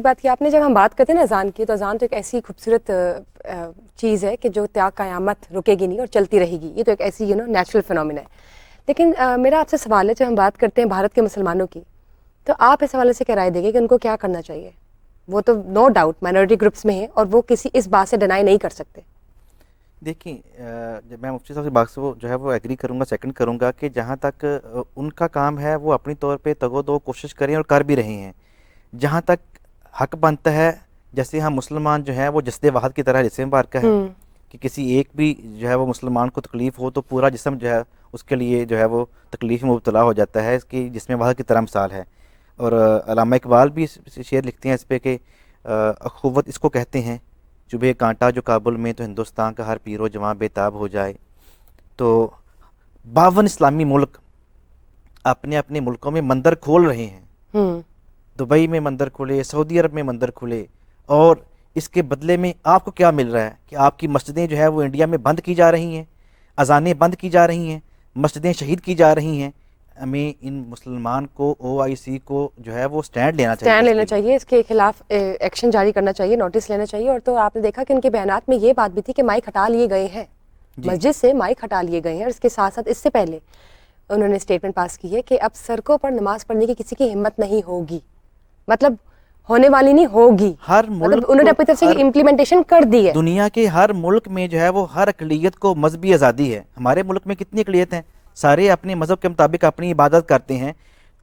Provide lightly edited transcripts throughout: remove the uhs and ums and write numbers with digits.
بات کی آپ نے، جب ہم بات کرتے ہیں نا اذان کی، تو اذان تو ایک ایسی خوبصورت چیز ہے کہ جو تا قیامت رکے گی نہیں اور چلتی رہے گی. یہ تو ایک ایسی نیچرل فنومینا ہے. لیکن میرا آپ سے سوال ہے، جب ہم بات کرتے ہیں بھارت کے مسلمانوں کی، تو آپ اس حوالے سے کیا رائے دیں گے کہ ان کو کیا کرنا چاہیے؟ وہ تو نو ڈاؤٹ مائنورٹی گروپس میں ہیں اور وہ کسی اس بات سے ڈینائی نہیں کر سکتے. دیکھیں، جب میں مفتی صاحب سے بات سے جو ہے وہ ایگری کروں گا، سیکنڈ کروں گا کہ جہاں تک ان کا کام ہے وہ اپنی طور پہ تگ و دو کوشش کریں اور کر بھی رہے ہیں. جہاں تک حق بنتا ہے، جیسے ہم مسلمان جو ہیں وہ جسد واحد کی طرح جسم مبارکہ ہے کہ کسی ایک بھی جو ہے وہ مسلمان کو تکلیف ہو تو پورا جسم جو ہے اس کے لیے جو ہے وہ تکلیف میں مبتلا ہو جاتا ہے. اس کی جسم واحد کی طرح مثال ہے. اور علامہ اقبال بھی شعر لکھتے ہیں اس پہ کہ اخوت اس کو کہتے ہیں، چبھے کانٹا جو کابل میں تو ہندوستان کا ہر پیر و جوان بے تاب ہو جائے. تو 52 اسلامی ملک اپنے اپنے ملکوں میں مندر کھول رہے ہیں. دبئی میں مندر کھلے، سعودی عرب میں مندر کھلے، اور اس کے بدلے میں آپ کو کیا مل رہا ہے کہ آپ کی مسجدیں جو ہے وہ انڈیا میں بند کی جا رہی ہیں، اذانیں بند کی جا رہی ہیں، مسجدیں شہید کی جا رہی ہیں. ہمیں ان مسلمان کو OIC کو جو ہے وہ سٹینڈ لینا چاہیے، اس کے خلاف ایکشن جاری کرنا چاہیے، نوٹس لینا چاہیے. اور تو آپ نے دیکھا کہ ان کے بیانات میں یہ بات بھی تھی کہ مائک ہٹا لیے گئے ہیں، مسجد سے مائک ہٹا لیے گئے ہیں. اور اس کے ساتھ ساتھ اس سے پہلے انہوں نے اسٹیٹمنٹ پاس کی ہے کہ اب سڑکوں پر نماز پڑھنے کی کسی کی ہمت نہیں ہوگی، مطلب ہونے والی نہیں ہوگی. ہر مطلب ملک انہوں نے اپنی طرف سے امپلیمنٹیشن کر دی ہے. دنیا کے ہر ملک میں جو ہے وہ ہر اقلیت کو مذہبی آزادی ہے. ہمارے ملک میں کتنی اقلیت ہیں؟ سارے اپنے مذہب کے مطابق اپنی عبادت کرتے ہیں.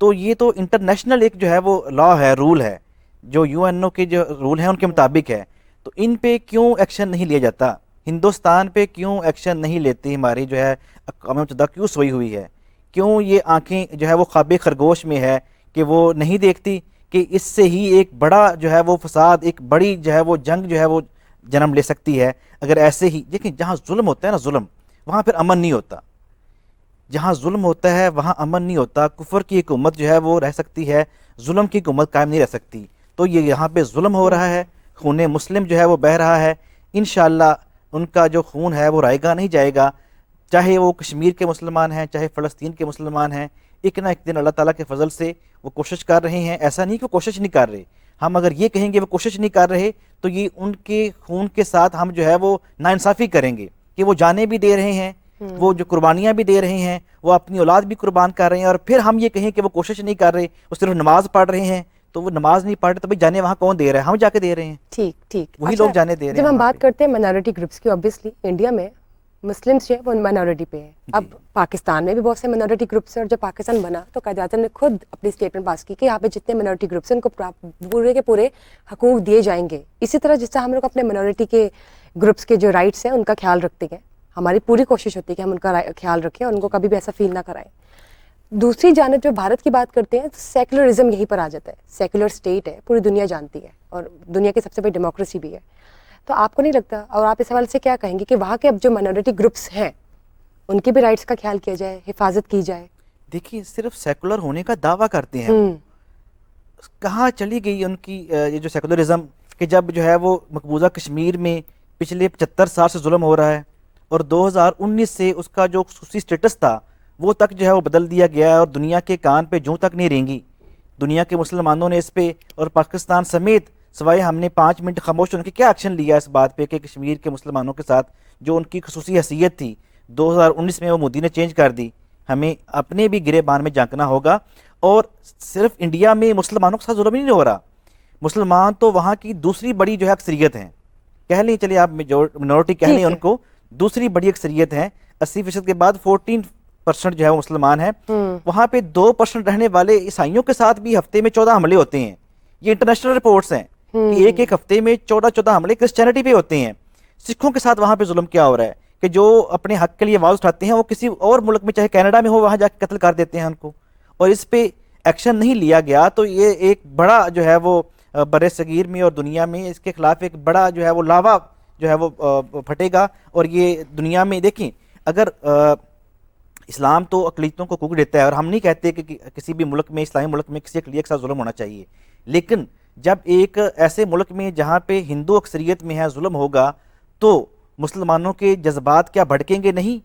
تو یہ تو انٹرنیشنل ایک جو ہے وہ لا ہے، رول ہے، جو UNO کے جو رول ہیں ان کے مطابق ہے. تو ان پہ کیوں ایکشن نہیں لیا جاتا؟ ہندوستان پہ کیوں ایکشن نہیں لیتی ہماری جو ہے اقوام متحدہ؟ کیوں سوئی ہوئی ہے؟ کیوں یہ آنکھیں جو ہے وہ خواب خرگوش میں ہے کہ وہ نہیں دیکھتی کہ اس سے ہی ایک بڑا جو ہے وہ فساد، ایک بڑی جو ہے وہ جنگ جو ہے وہ جنم لے سکتی ہے؟ اگر ایسے ہی دیکھیں، جہاں ظلم ہوتا ہے نا، ظلم، وہاں پھر امن نہیں ہوتا. جہاں ظلم ہوتا ہے وہاں امن نہیں ہوتا. کفر کی حکومت جو ہے وہ رہ سکتی ہے، ظلم کی حکومت قائم نہیں رہ سکتی. تو یہ یہاں پہ ظلم ہو رہا ہے، خون مسلم جو ہے وہ بہہ رہا ہے. انشاءاللہ ان کا جو خون ہے وہ رائے گا نہیں جائے گا، چاہے وہ کشمیر کے مسلمان ہیں، چاہے فلسطین کے مسلمان ہیں. ایک نہ ایک دن اللہ تعالیٰ کے فضل سے وہ کوشش کر رہے ہیں. ایسا نہیں کہ وہ کوشش نہیں کر رہے. ہم اگر یہ کہیں گے وہ کوشش نہیں کر رہے تو یہ ان کے خون کے ساتھ ہم جو ہے وہ ناانصافی کریں گے کہ وہ جانیں بھی دے رہے ہیں، وہ جو قربانیاں بھی دے رہے ہیں، وہ اپنی اولاد بھی قربان کر رہے ہیں. اور پھر ہم یہ کہیں کہ وہ کوشش نہیں کر رہے، وہ صرف نماز پڑھ رہے ہیں. تو وہ نماز نہیں پڑھ رہے تو بھائی جانے وہاں کون دے رہا ہے؟ ہم جا کے دے رہے ہیں. ٹھیک وہی لوگ جانے دے رہے ہیں. جب ہم بات کرتے ہیں مائنورٹی گروپس کی، اوبیسلی انڈیا میں مسلمس جو ہے وہ مائنورٹی پہ ہے. اب پاکستان میں بھی بہت سے مائنورٹی گروپس ہیں، اور جب پاکستان بنا تو قائد اعظم نے خود اپنی اسٹیٹمنٹ پاس کی کہ یہاں پہ جتنے مائنورٹی گروپس ہیں ان کو پورے کے پورے حقوق دیے جائیں گے. اسی طرح جس طرح ہم لوگ اپنے مائنورٹی کے گروپس کے جو رائٹس ہیں ان کا خیال رکھتے ہیں، ہماری پوری کوشش ہوتی ہے کہ ہم ان کا خیال رکھیں اور ان کو کبھی بھی ایسا فیل نہ کرائیں. دوسری جانب جو بھارت کی بات کرتے ہیں تو سیکولرزم یہیں پر آ جاتا ہے. سیکولر اسٹیٹ ہے، پوری دنیا جانتی ہے، اور دنیا کی سب سے بڑی ڈیموکریسی بھی ہے. تو آپ کو نہیں لگتا، اور آپ اس حوالے سے کیا کہیں گے کہ وہاں کے اب جو مائنورٹی گروپس ہیں ان کے بھی رائٹس کا خیال کیا جائے، حفاظت کی جائے؟ دیکھیے، صرف سیکولر ہونے کا دعویٰ کرتے ہیں. کہاں چلی گئی ان کی یہ جو سیکولرزم، کہ جب جو ہے وہ مقبوضہ کشمیر میں پچھلے 75 سال سے ظلم ہو رہا ہے، اور 2019 سے اس کا جو خصوصی سٹیٹس تھا وہ تک جو ہے وہ بدل دیا گیا ہے، اور دنیا کے کان پہ جوں تک نہیں رینگی. دنیا کے مسلمانوں نے اس پہ، اور پاکستان سمیت، سوائے ہم نے 5 منٹ خاموش ہونے کے کیا ایکشن لیا اس بات پہ کہ کشمیر کے مسلمانوں کے ساتھ جو ان کی خصوصی حیثیت تھی 2019 میں وہ مودی نے چینج کر دی. ہمیں اپنے بھی گرے بان میں جھانکنا ہوگا. اور صرف انڈیا میں مسلمانوں کے ساتھ ظلم نہیں ہو رہا، مسلمان تو وہاں کی دوسری بڑی جو ہے اکثریت ہیں، کہہ لیں، چلیے آپ منورٹی کہہ لیں ان کو، دوسری بڑی اکثریت ہیں. 80% کے بعد 14% جو ہے وہ مسلمان ہیں. وہاں پہ 2% رہنے والے عیسائیوں کے ساتھ بھی ہفتے میں 14 حملے ہوتے ہیں. یہ انٹرنیشنل رپورٹس ہیں کہ ایک ہفتے میں 14 حملے کرسچینٹی پہ ہوتے ہیں. سکھوں کے ساتھ وہاں پہ ظلم کیا ہو رہا ہے کہ جو اپنے حق کے لیے آواز اٹھاتے ہیں وہ کسی اور ملک میں، چاہے کینیڈا میں ہو، وہاں جا کے قتل کر دیتے ہیں ان کو. اور اس پہ ایکشن نہیں لیا گیا تو یہ ایک بڑا جو ہے وہ بر صغیر میں اور دنیا میں اس کے خلاف ایک بڑا جو ہے وہ لاوا جو ہے وہ پھٹے گا. اور یہ دنیا میں دیکھیں، اگر اسلام تو اقلیتوں کو حقوق دیتا ہے، اور ہم نہیں کہتے کہ کسی بھی ملک میں، اسلامی ملک میں، کسی اقلیت کے ساتھ ظلم ہونا چاہیے. لیکن جب ایک ایسے ملک میں جہاں پہ ہندو اکثریت میں ہے ظلم ہوگا تو مسلمانوں کے جذبات کیا بھڑکیں گے نہیں؟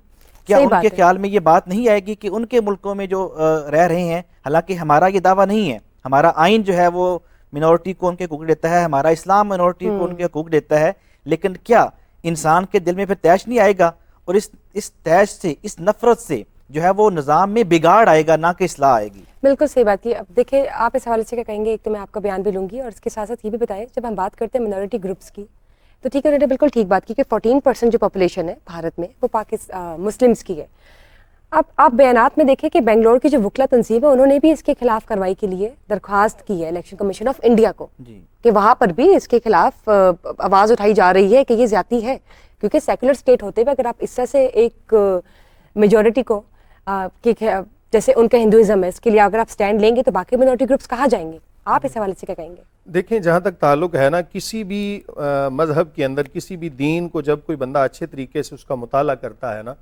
کیا ان کے خیال میں یہ بات نہیں آئے گی کہ ان کے ملکوں میں جو رہ رہے ہیں، حالانکہ ہمارا یہ دعویٰ نہیں ہے، ہمارا آئین جو ہے وہ منورٹی کو ان کے حقوق دیتا ہے, ہمارا اسلام منورٹی کو ان کے حقوق دیتا ہے, لیکن کیا انسان کے دل میں پھر تیش نہیں آئے گا, اور اس تیش سے, اس نفرت سے جو ہے وہ نظام میں بگاڑ آئے گا, نہ کہ اصلاح آئے گی. بالکل صحیح بات کی. اب دیکھیں آپ اس حوالے سے کیا کہیں گے, ایک تو میں آپ کا بیان بھی لوں گی اور اس کے ساتھ ساتھ یہ بھی بتائیں, جب ہم بات کرتے ہیں منورٹی گروپس کی تو ٹھیک ہے, انہوں نے بالکل ٹھیک بات کی کہ 14% جو پاپولیشن ہے بھارت میں وہ مسلمس کی ہے. اب آپ بیانات میں دیکھیں کہ بنگلور کی جو وکلا تنظیم ہے انہوں نے بھی اس کے خلاف کارروائی کے لیے درخواست کی ہے الیکشن کمیشن آف انڈیا کو, کہ وہاں پر بھی اس کے خلاف آواز اٹھائی جا رہی ہے کہ یہ زیادتی ہے, کیونکہ سیکولر اسٹیٹ ہوتے ہوئے اگر آپ اس طرح سے ایک میجورٹی کو جیسے ان کا ہندوازم ہے اس کے لیے اگر آپ سٹینڈ لیں گے تو باقی منورٹی گروپس کہاں جائیں گے؟ آپ اس حوالے سے کیا کہیں گے؟ دیکھیں جہاں تک تعلق ہے نا, کسی بھی مذہب کے اندر کسی بھی دین کو جب کوئی بندہ اچھے طریقے سے اس کا مطالعہ کرتا ہے نا,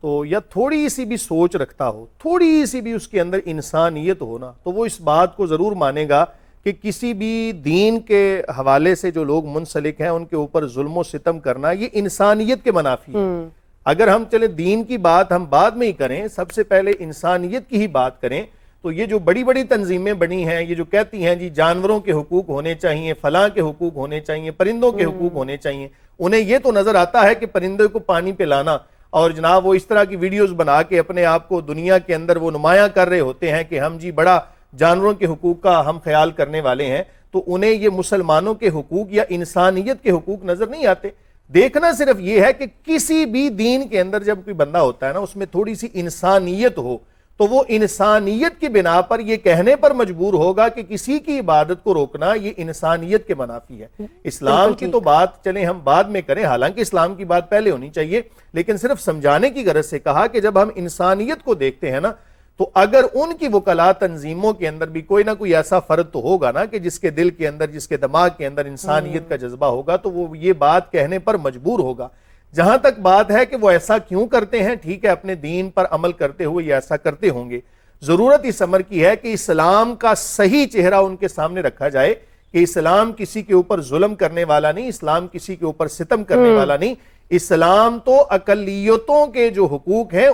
تو یا تھوڑی سی بھی سوچ رکھتا ہو, تھوڑی سی بھی اس کے اندر انسانیت ہو نا, تو وہ اس بات کو ضرور مانے گا کہ کسی بھی دین کے حوالے سے جو لوگ منسلک ہیں ان کے اوپر ظلم و ستم کرنا یہ انسانیت کے منافی ہے. اگر ہم چلے دین کی بات ہم بعد میں ہی کریں, سب سے پہلے انسانیت کی ہی بات کریں, تو یہ جو بڑی بڑی تنظیمیں بنی ہیں, یہ جو کہتی ہیں جی جانوروں کے حقوق ہونے چاہیے, فلاں کے حقوق ہونے چاہیے, پرندوں کے حقوق ہونے چاہیے, انہیں یہ تو نظر آتا ہے کہ پرندے کو پانی پلانا, اور جناب وہ اس طرح کی ویڈیوز بنا کے اپنے آپ کو دنیا کے اندر وہ نمایاں کر رہے ہوتے ہیں کہ ہم جی بڑا جانوروں کے حقوق کا ہم خیال کرنے والے ہیں, تو انہیں یہ مسلمانوں کے حقوق یا انسانیت کے حقوق نظر نہیں آتے. دیکھنا صرف یہ ہے کہ کسی بھی دین کے اندر جب کوئی بندہ ہوتا ہے نا, اس میں تھوڑی سی انسانیت ہو, تو وہ انسانیت کی بنا پر یہ کہنے پر مجبور ہوگا کہ کسی کی عبادت کو روکنا یہ انسانیت کے منافی ہے. اسلام کی تو بات چلیں ہم بعد میں کریں, حالانکہ اسلام کی بات پہلے ہونی چاہیے, لیکن صرف سمجھانے کی غرض سے کہا کہ جب ہم انسانیت کو دیکھتے ہیں نا, تو اگر ان کی وکلا تنظیموں کے اندر بھی کوئی نہ کوئی ایسا فرد تو ہوگا نا کہ جس کے دل کے اندر, جس کے دماغ کے اندر انسانیت کا جذبہ ہوگا, تو وہ یہ بات کہنے پر مجبور ہوگا. جہاں تک بات ہے کہ وہ ایسا کیوں کرتے ہیں, ٹھیک ہے اپنے دین پر عمل کرتے ہوئے یہ ایسا کرتے ہوں گے, ضرورت اس امر کی ہے کہ اسلام کا صحیح چہرہ ان کے سامنے رکھا جائے کہ اسلام کسی کے اوپر ظلم کرنے والا نہیں, اسلام کسی کے اوپر ستم کرنے والا نہیں, اسلام تو اقلیتوں کے جو حقوق ہیں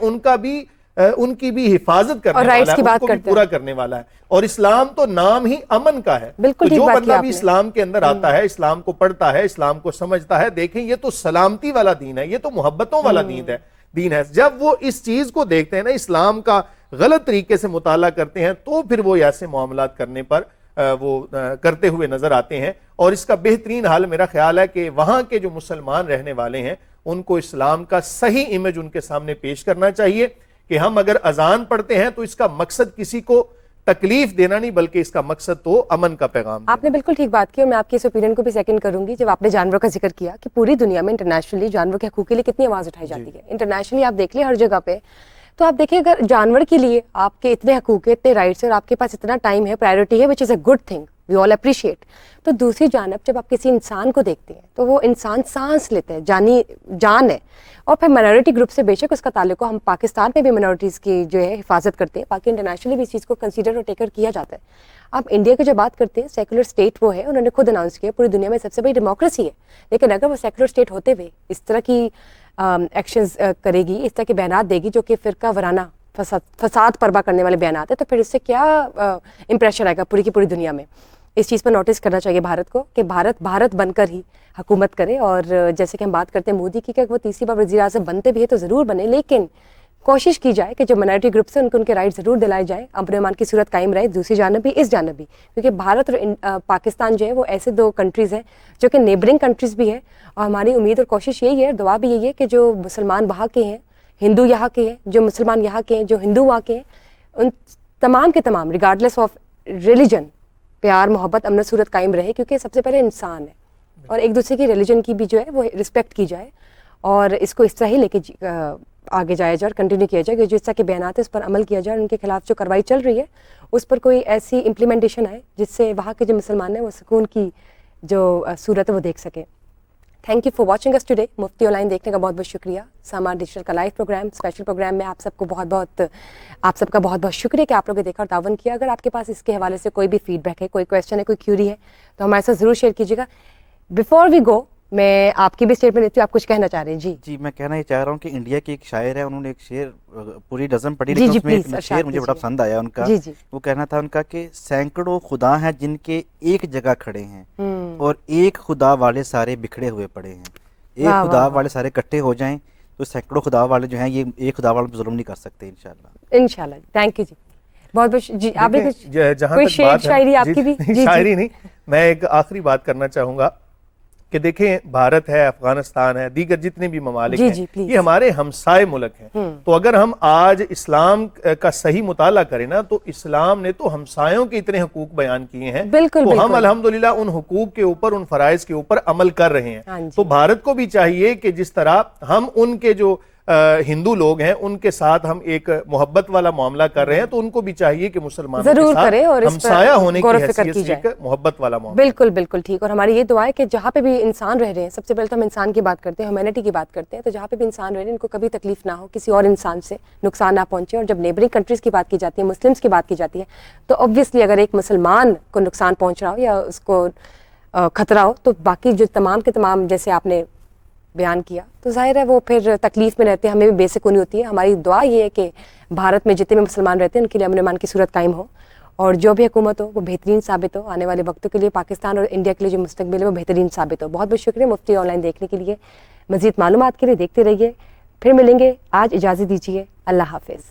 ان کی بھی حفاظت کرنے والا ہے, ان کو بھی پورا کرنے والا ہے, اور اسلام تو نام ہی امن کا ہے. تو جو بندہ بھی اسلام کے اندر آتا ہے, اسلام کو پڑھتا ہے, اسلام کو سمجھتا ہے, دیکھیں یہ تو سلامتی والا دین ہے, یہ تو محبتوں والا دین ہے. جب وہ اس چیز کو دیکھتے ہیں نا, اسلام کا غلط طریقے سے مطالعہ کرتے ہیں, تو پھر وہ ایسے معاملات کرنے پر وہ کرتے ہوئے نظر آتے ہیں. اور اس کا بہترین حال میرا خیال ہے کہ وہاں کے جو مسلمان رہنے والے ہیں ان کو اسلام کا صحیح امیج ان کے سامنے پیش کرنا چاہیے کہ ہم اگر اذان پڑھتے ہیں تو اس کا مقصد کسی کو تکلیف دینا نہیں, بلکہ اس کا مقصد تو امن کا پیغام دینا. آپ نے بالکل ٹھیک بات کی, اور میں آپ کی اس اوپینین کو بھی سیکنڈ کروں گی. جب آپ نے جانوروں کا ذکر کیا کہ پوری دنیا میں انٹرنیشنلی جانوروں کے حقوق کے لیے کتنی آواز اٹھائی جاتی ہے, انٹرنیشنلی آپ دیکھ لیں ہر جگہ پہ, تو آپ دیکھیں اگر جانور کے لیے آپ کے اتنے حقوق ہیں, اتنے رائٹس ہیں, اور آپ کے پاس اتنا ٹائم ہے, پرائیورٹی ہے, which is a good thing, we all appreciate. تو دوسری جانب جب آپ کسی انسان کو دیکھتے ہیں تو وہ انسان سانس لیتے ہیں, جان ہے. اور پھر مائنورٹی گروپ سے بے شک اس کا تعلق ہو, ہم پاکستان میں بھی مائنورٹیز کی جو ہے حفاظت کرتے ہیں, باقی انٹرنیشنلی بھی اس چیز کو کنسیڈر اور ٹیکر کیا جاتا ہے. آپ انڈیا کی جو بات کرتے ہیں, سیکولر اسٹیٹ وہ ہے, انہوں نے خود اناؤنس کیا پوری دنیا میں سب سے بڑی ڈیموکریسی ہے, لیکن اگر وہ سیکولر اسٹیٹ ہوتے ہوئے اس طرح کی ایکشنز کرے گی, اس طرح کے بیانات دے گی جو کہ فرقہ وارانہ فساد پربا کرنے والے بیانات ہیں, تو پھر اس سے کیا امپریشن آئے گا پوری کی پوری دنیا میں. اس چیز پر نوٹس کرنا چاہیے بھارت کو کہ بھارت بن کر ہی حکومت کرے. اور جیسے کہ ہم بات کرتے ہیں مودی کی کہ وہ تیسری بار وزیر اعظم بنتے بھی ہے تو ضرور بنے, لیکن کوشش کی جائے کہ جو مائنورٹی گروپس ہیں ان کے رائٹ ضرور دلائے جائیں, امن و امان کی صورت قائم رہے, دوسری جانب بھی اس جانب بھی, کیونکہ بھارت اور پاکستان جو ہے وہ ایسے دو کنٹریز ہیں جو کہ نیبرنگ کنٹریز بھی ہے. اور ہماری امید اور کوشش یہی ہے, دعا بھی یہی ہے کہ جو مسلمان وہاں کے ہیں, ہندو یہاں کے ہیں, جو مسلمان یہاں کے ہیں, جو ہندو وہاں کے ہیں, ان تمام کے تمام ریگارڈلیس آف ریلیجن پیار محبت امن صورت قائم رہے, کیونکہ سب سے پہلے انسان ہے, اور ایک دوسرے کی ریلیجن کی بھی جو ہے وہ رسپیکٹ کی جائے, اور اس کو اس طرح ہی لے کے آگے جایا جائے اور کنٹینیو کیا جائے کہ جس طرح کے بیانات ہیں اس پر عمل کیا جائے, اور ان کے خلاف جو کارروائی چل رہی ہے اس پر کوئی ایسی امپلیمنٹیشن آئے جس سے وہاں کے جو مسلمان ہیں وہ سکون کی جو صورت ہے وہ دیکھ سکیں. Thank you for watching us today. Mufti online دیکھنے کا بہت بہت شکریہ. ساما ڈیجیٹل کا لائیو پروگرام, اسپیشل پروگرام میں آپ سب کا بہت بہت شکریہ کہ آپ لوگوں نے دیکھا اور تعاون کیا. اگر آپ کے پاس اس کے حوالے سے کوئی بھی فیڈ بیک ہے, کوئی کویشچن ہے, کوئی کیوری ہے, تو ہمارے ساتھ ضرور شیئر کیجیے گا. بفور وی گو, میں آپ کی بھی اسٹیٹمنٹ دیتی ہوں, آپ کچھ کہنا چاہ رہے ہیں. جی جی میں کہنا یہ چاہ رہا ہوں کہ انڈیا کے ایک شاعر ہیں, انہوں نے ایک شعر پوری نظم پڑھی جی لیکن جی اس میں پلیز ایک شعر مجھے بڑا پسند آیا ان کا. جی جی وہ کہنا تھا ان کا کہ سینکڑوں خدا ہیں جن کے ایک جگہ کھڑے ہیں اور ایک خدا والے سارے بکھڑے ہوئے پڑے ہیں. ایک خدا والے سارے اکٹھے ہو جائیں تو سینکڑوں خدا والے جو ہیں یہ ایک خدا والوں پہ ظلم نہیں کر سکتے انشاءاللہ. انشاءاللہ. تھینک یو جی, بہت بہت. جی آپ بھی کچھ جہاں کوئی تک شعر بات ہے شاعری آپ کی بھی؟ جی شاعری نہیں, میں ایک آخری بات کرنا چاہوں گا کہ دیکھیں بھارت ہے, افغانستان ہے, دیگر جتنے بھی ممالک جی ہیں جی پلیز. یہ ہمارے ہمسائے ملک ہیں. تو اگر ہم آج اسلام کا صحیح مطالعہ کریں نا تو اسلام نے تو ہمسایوں کے اتنے حقوق بیان کیے ہیں, بالکل تو ہم بالکل. الحمدللہ ان حقوق کے اوپر, ان فرائض کے اوپر عمل کر رہے ہاں ہیں. جی. تو بھارت کو بھی چاہیے کہ جس طرح ہم ان کے جو ہندو لوگ ہیں ان کے ساتھ ہم ایک محبت والا معاملہ کر رہے ہیں, تو ان کو بھی چاہیے کہ مسلمانوں کے ضرور ساتھ کریں اور اس پر ہمسایہ ہونے غور و کی فکر حیثیت کی سے جائے. ایک محبت والا معاملہ. بالکل بالکل ٹھیک. اور ہماری یہ دعا ہے کہ جہاں پہ بھی انسان رہ رہے ہیں, سب سے پہلے تو ہم انسان کی بات کرتے ہیں, ہیومینٹی کی بات کرتے ہیں, تو جہاں پہ بھی انسان رہ رہے ہیں ان کو کبھی تکلیف نہ ہو, کسی اور انسان سے نقصان نہ پہنچے. اور جب نیبرنگ کنٹریز کی بات کی جاتی ہے, مسلمس کی بات کی جاتی ہے, تو obviously اگر ایک مسلمان کو نقصان پہنچ رہا ہو یا اس کو خطرہ ہو, تو باقی جو تمام کے تمام جیسے آپ نے بیان کیا, تو ظاہر ہے وہ پھر تکلیف میں رہتے ہیں, ہمیں بھی بے سکونی ہوتی ہے. ہماری دعا یہ ہے کہ بھارت میں جتنے بھی مسلمان رہتے ہیں ان کے لیے امن و امان کی صورت قائم ہو, اور جو بھی حکومت ہو وہ بہترین ثابت ہو, آنے والے وقتوں کے لیے پاکستان اور انڈیا کے لیے جو مستقبل ہے وہ بہترین ثابت ہو. بہت بہت شکریہ مفتی آن لائن دیکھنے کے لیے. مزید معلومات کے لیے دیکھتے رہیے, پھر ملیں گے. آج اجازت دیجیے, اللہ حافظ.